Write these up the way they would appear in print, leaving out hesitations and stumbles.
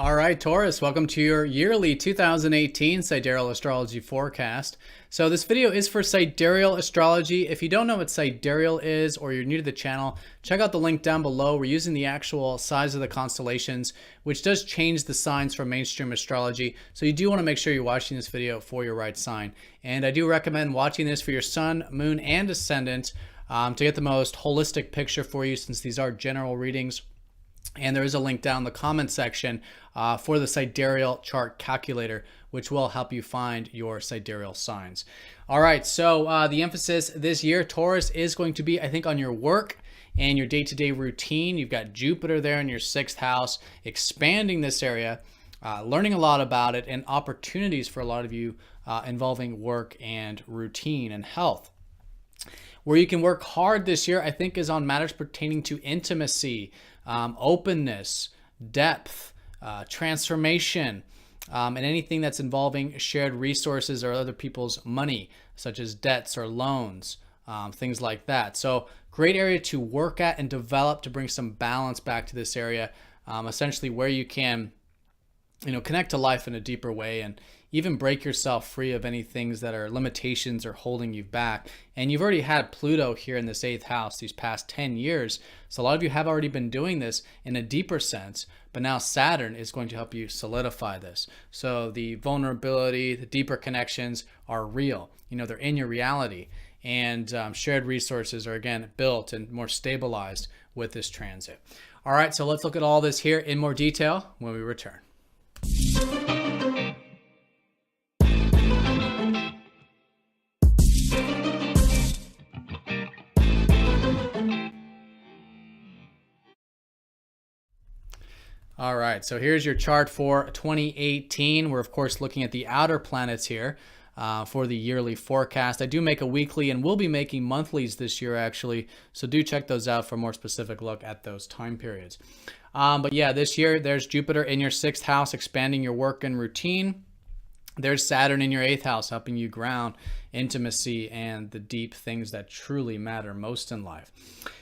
All right, Taurus, welcome to your yearly 2018 Sidereal Astrology forecast. So this video is for Sidereal Astrology. If you don't know what Sidereal is or you're new to the channel, check out the link down below. We're using the actual size of the constellations, which does change the signs from mainstream astrology. So you do want to make sure you're watching this video for your right sign. And I do recommend watching this for your sun, moon, and ascendant to get the most holistic picture for you, since these are general readings. And there is a link down in the comment section for the sidereal chart calculator, which will help you find your sidereal signs. All right, so the emphasis this year, Taurus, is going to be, I think, on your work and your day-to-day routine. You've got Jupiter there in your 6th house, expanding this area, learning a lot about it, and opportunities for a lot of you involving work and routine and health. Where you can work hard this year, I think, is on matters pertaining to intimacy, openness, depth, transformation, and anything that's involving shared resources or other people's money, such as debts or loans, things like that. So great area to work at and develop to bring some balance back to this area, essentially where you can, connect to life in a deeper way and even break yourself free of any things that are limitations or holding you back. And you've already had Pluto here in this 8th house these past 10 years. So a lot of you have already been doing this in a deeper sense, but now Saturn is going to help you solidify this. So the vulnerability, the deeper connections are real. They're in your reality. And shared resources are, again, built and more stabilized with this transit. All right, so let's look at all this here in more detail when we return. All right, so here's your chart for 2018. We're, of course, looking at the outer planets here for the yearly forecast. I do make a weekly and will be making monthlies this year, actually, so do check those out for a more specific look at those time periods. But yeah, this year, there's Jupiter in your 6th house, expanding your work and routine. There's Saturn in your 8th house, helping you ground intimacy and the deep things that truly matter most in life.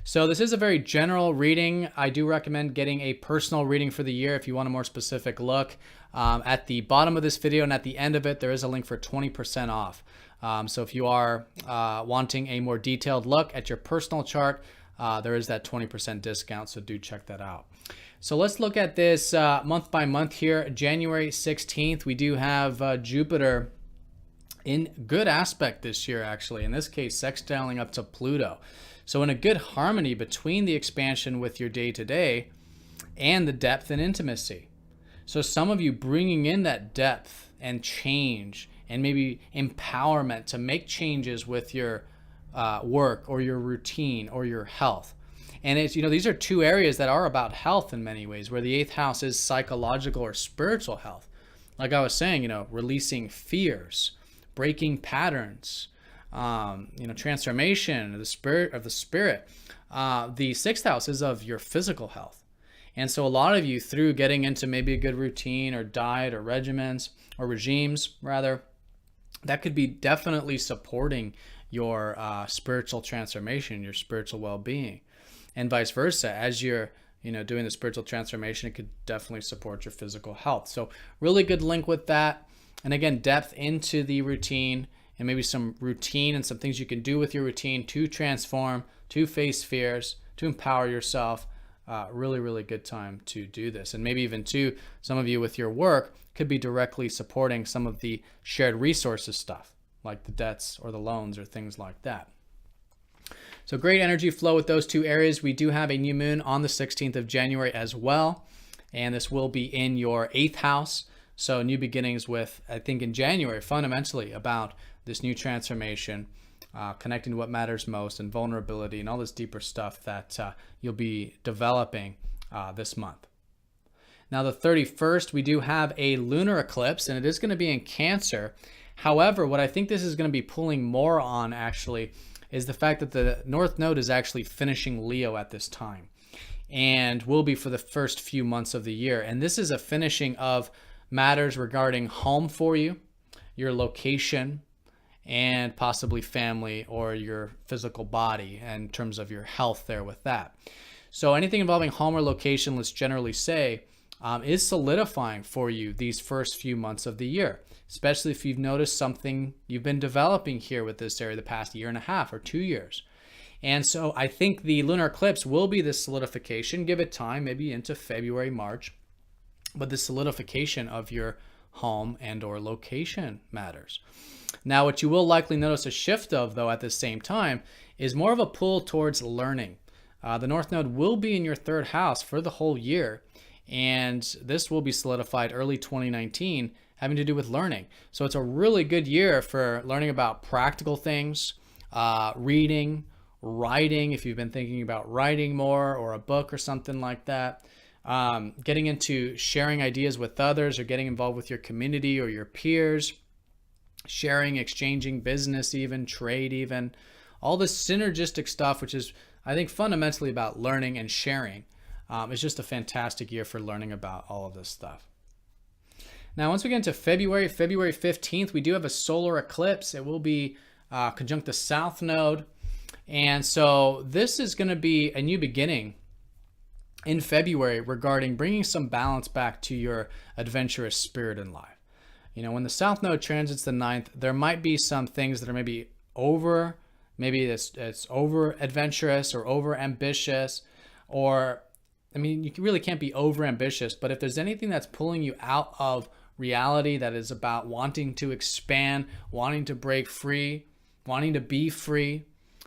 So this is a very general reading. I do recommend getting a personal reading for the year if you want a more specific look. At the bottom of this video and at the end of it, there is a link for 20% off. So if you are wanting a more detailed look at your personal chart, there is that 20% discount, so do check that out. So let's look at this month by month here. January 16th, we do have Jupiter in good aspect this year, actually. In this case, sextiling up to Pluto. So in a good harmony between the expansion with your day-to-day and the depth and intimacy. So some of you bringing in that depth and change and maybe empowerment to make changes with your work or your routine or your health. And it's, these are two areas that are about health in many ways, where the 8th house is psychological or spiritual health. Like I was saying, releasing fears, breaking patterns, transformation of the spirit. The 6th house is of your physical health. And so a lot of you, through getting into maybe a good routine or diet or regimens or regimes rather, that could be definitely supporting your spiritual transformation, your spiritual well-being. And vice versa, as you're doing the spiritual transformation, it could definitely support your physical health. So really good link with that. And again, depth into the routine, and maybe some routine and some things you can do with your routine to transform, to face fears, to empower yourself. Really, really good time to do this. And maybe even too, some of you with your work could be directly supporting some of the shared resources stuff, like the debts or the loans or things like that. So great energy flow with those two areas. We do have a new moon on the 16th of January as well. And this will be in your 8th house. So new beginnings with, I think, in January, fundamentally about this new transformation, connecting to what matters most and vulnerability and all this deeper stuff that you'll be developing this month. Now the 31st, we do have a lunar eclipse, and it is going to be in Cancer. However, what I think this is going to be pulling more on actually is the fact that the North Node is actually finishing Leo at this time and will be for the first few months of the year. And this is a finishing of matters regarding home for you, your location, and possibly family or your physical body in terms of your health there with that. So anything involving home or location, let's generally say, is solidifying for you these first few months of the year, especially if you've noticed something you've been developing here with this area the past year and a half or 2 years. And so I think the lunar eclipse will be this solidification. Give it time, maybe into February, March, but the solidification of your home and or location matters. Now, what you will likely notice a shift of, though, at the same time, is more of a pull towards learning. The North Node will be in your third house for the whole year, and this will be solidified early 2019, having to do with learning. So it's a really good year for learning about practical things, reading, writing, if you've been thinking about writing more, or a book or something like that. Getting into sharing ideas with others, or getting involved with your community or your peers, sharing, exchanging business, even trade, even all this synergistic stuff, which is, I think, fundamentally about learning and sharing. It's just a fantastic year for learning about all of this stuff. Now, once we get into February 15th, we do have a solar eclipse. It will be conjunct the South Node. And so this is going to be a new beginning in February regarding bringing some balance back to your adventurous spirit in life. You know, when the South Node transits the 9th, there might be some things that are maybe it's over adventurous or over ambitious, or, I mean, you really can't be over ambitious, but if there's anything that's pulling you out of reality that is about wanting to expand, wanting to break free, wanting to be free,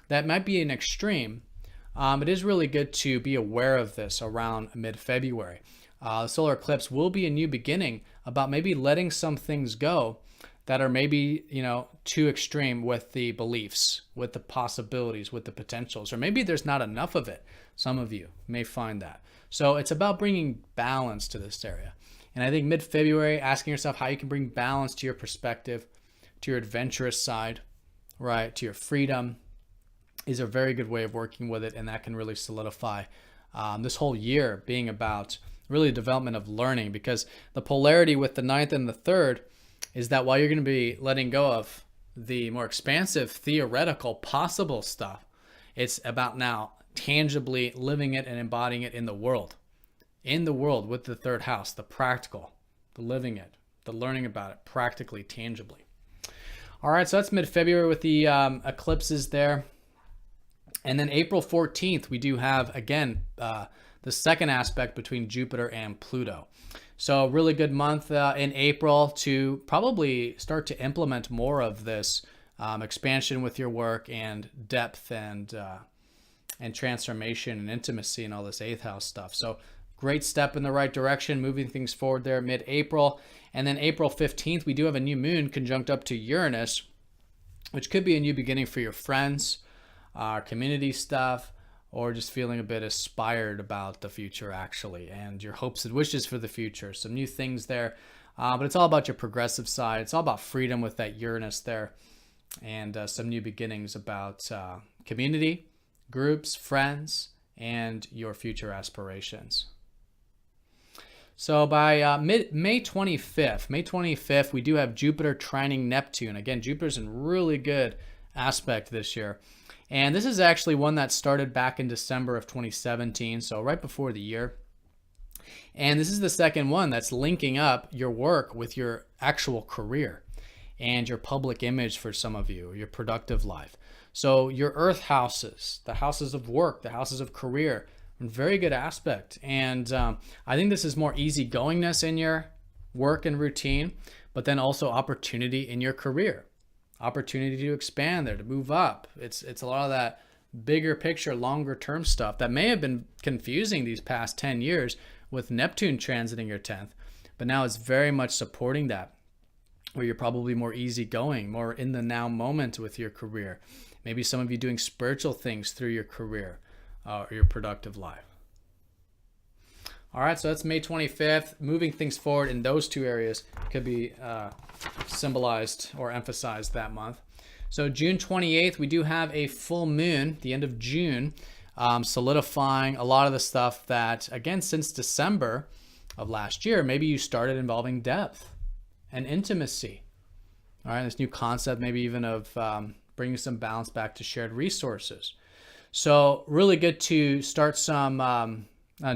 that might be an extreme. It is really good to be aware of this around mid-February. The solar eclipse will be a new beginning about maybe letting some things go that are maybe, you know, too extreme with the beliefs, with the possibilities, with the potentials, or maybe there's not enough of it. Some of you may find that. So it's about bringing balance to this area. And I think mid-February, asking yourself how you can bring balance to your perspective, to your adventurous side, right, to your freedom, is a very good way of working with it, and that can really solidify this whole year being about really the development of learning, because the polarity with the 9th and the 3rd is that while you're going to be letting go of the more expansive, theoretical, possible stuff, it's about now tangibly living it and embodying it in the world with the 3rd house, the practical, the living it, the learning about it practically, tangibly. All right, so that's mid-February with the eclipses there. And then April 14th, we do have, again, the second aspect between Jupiter and Pluto. So really good month in April to probably start to implement more of this expansion with your work and depth and transformation and intimacy and all this 8th house stuff. So great step in the right direction, moving things forward there mid-April. And then April 15th, we do have a new moon conjunct up to Uranus, which could be a new beginning for your friends, community stuff, or just feeling a bit inspired about the future, actually, and your hopes and wishes for the future. Some new things there, but it's all about your progressive side. It's all about freedom with that Uranus there, and some new beginnings about community, groups, friends, and your future aspirations. So by May 25th, we do have Jupiter trining Neptune. Again, Jupiter's in really good aspect this year. And this is actually one that started back in December of 2017, so right before the year. And this is the second one that's linking up your work with your actual career and your public image for some of you, your productive life. So your earth houses, the houses of work, the houses of career, very good aspect. And I think this is more easygoingness in your work and routine, but then also opportunity in your career. Opportunity to expand there, to move up. It's a lot of that bigger picture, longer term stuff that may have been confusing these past 10 years with Neptune transiting your 10th, but now it's very much supporting that, where you're probably more easygoing, more in the now moment with your career. Maybe some of you doing spiritual things through your career or your productive life. All right, so that's May 25th. Moving things forward in those two areas could be symbolized or emphasized that month. So June 28th, we do have a full moon, the end of June, solidifying a lot of the stuff that, again, since December of last year, maybe you started involving depth and intimacy. All right, this new concept maybe even of bringing some balance back to shared resources. So really good to start some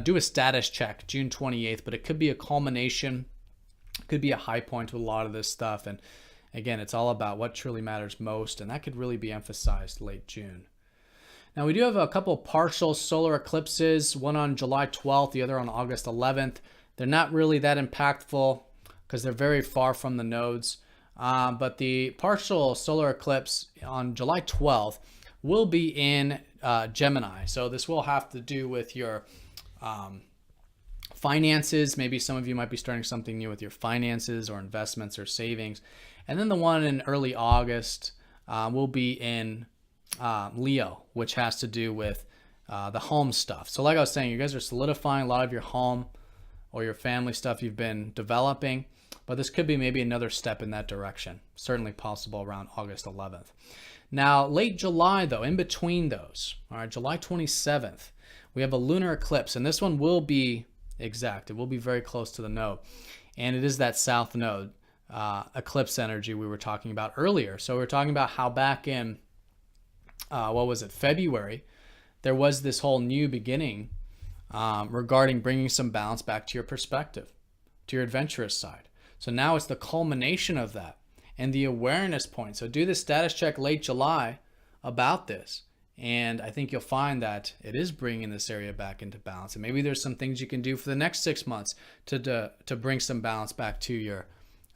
do a status check June 28th, but it could be a culmination, could be a high point with a lot of this stuff. And again, it's all about what truly matters most, and that could really be emphasized late June. Now, we do have a couple partial solar eclipses, one on July 12th, the other on August 11th. They're not really that impactful because they're very far from the nodes. But the partial solar eclipse on July 12th will be in Gemini. So this will have to do with your finances. Maybe some of you might be starting something new with your finances or investments or savings. And then the one in early August will be in Leo, which has to do with the home stuff. So like I was saying, you guys are solidifying a lot of your home or your family stuff you've been developing, but this could be maybe another step in that direction. Certainly possible around August 11th. Now, late July though, in between those, all right, July 27th, we have a lunar eclipse, and this one will be exact. It will be very close to the node, and it is that south node eclipse energy we were talking about earlier. So we were talking about how back in February, there was this whole new beginning regarding bringing some balance back to your perspective, to your adventurous side. So now it's the culmination of that and the awareness point. So do the status check late July about this, and I think you'll find that it is bringing this area back into balance. And maybe there's some things you can do for the next 6 months to bring some balance back to your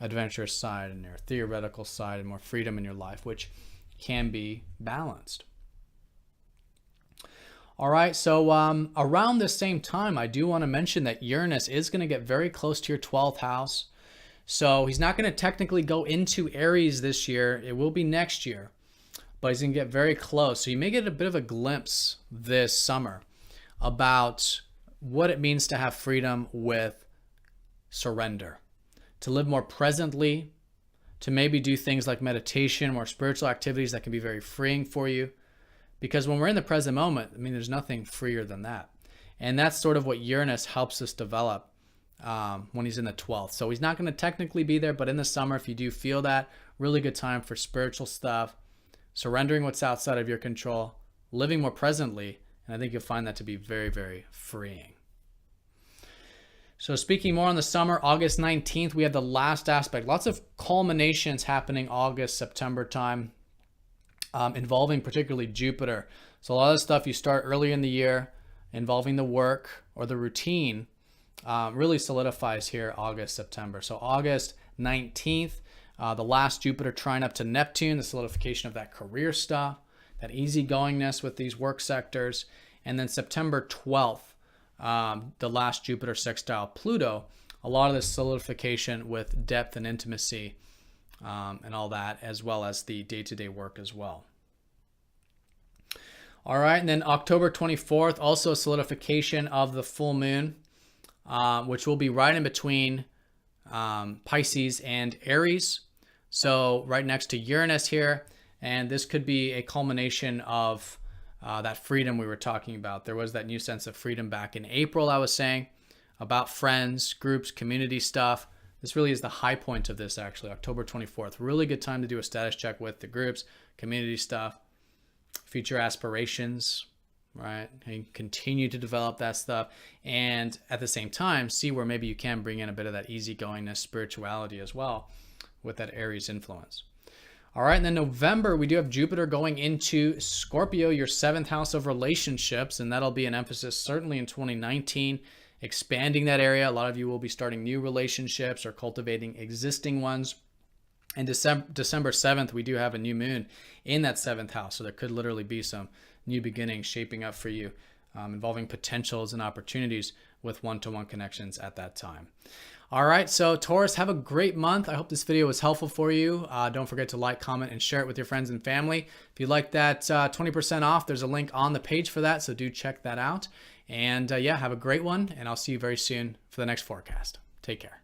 adventurous side and your theoretical side and more freedom in your life, which can be balanced. All right, so around the same time, I do want to mention that Uranus is going to get very close to your 12th house. So he's not going to technically go into Aries this year. It will be next year, but he's going to get very close. So you may get a bit of a glimpse this summer about what it means to have freedom with surrender, to live more presently, to maybe do things like meditation or spiritual activities that can be very freeing for you. Because when we're in the present moment, I mean, there's nothing freer than that. And that's sort of what Uranus helps us develop when he's in the 12th. So he's not going to technically be there, but in the summer, if you do feel that, really good time for spiritual stuff, surrendering what's outside of your control, living more presently. And I think you'll find that to be very, very freeing. So speaking more on the summer, August 19th, we have the last aspect. Lots of culminations happening August, September time, involving particularly Jupiter. So a lot of stuff you start earlier in the year involving the work or the routine really solidifies here August, September. So August 19th, the last Jupiter trine up to Neptune, the solidification of that career stuff, that easygoingness with these work sectors. And then September 12th, the last Jupiter sextile Pluto, a lot of this solidification with depth and intimacy and all that, as well as the day-to-day work as well. All right, and then October 24th, also a solidification of the full moon, which will be right in between Pisces and Aries. So right next to Uranus here, and this could be a culmination of that freedom we were talking about. There was that new sense of freedom back in April, I was saying, about friends, groups, community stuff. This really is the high point of this, actually, October 24th. Really good time to do a status check with the groups, community stuff, future aspirations, right? And continue to develop that stuff. And at the same time, see where maybe you can bring in a bit of that easygoingness, spirituality as well with that Aries influence. All right, and then November, we do have Jupiter going into Scorpio, your 7th house of relationships, and that'll be an emphasis certainly in 2019, expanding that area. A lot of you will be starting new relationships or cultivating existing ones. And December 7th, we do have a new moon in that 7th house, so there could literally be some new beginnings shaping up for you, involving potentials and opportunities with one-to-one connections at that time. All right, so Taurus, have a great month. I hope this video was helpful for you. Don't forget to like, comment, and share it with your friends and family. If you'd like that 20% off, there's a link on the page for that, so do check that out. And yeah, have a great one, and I'll see you very soon for the next forecast. Take care.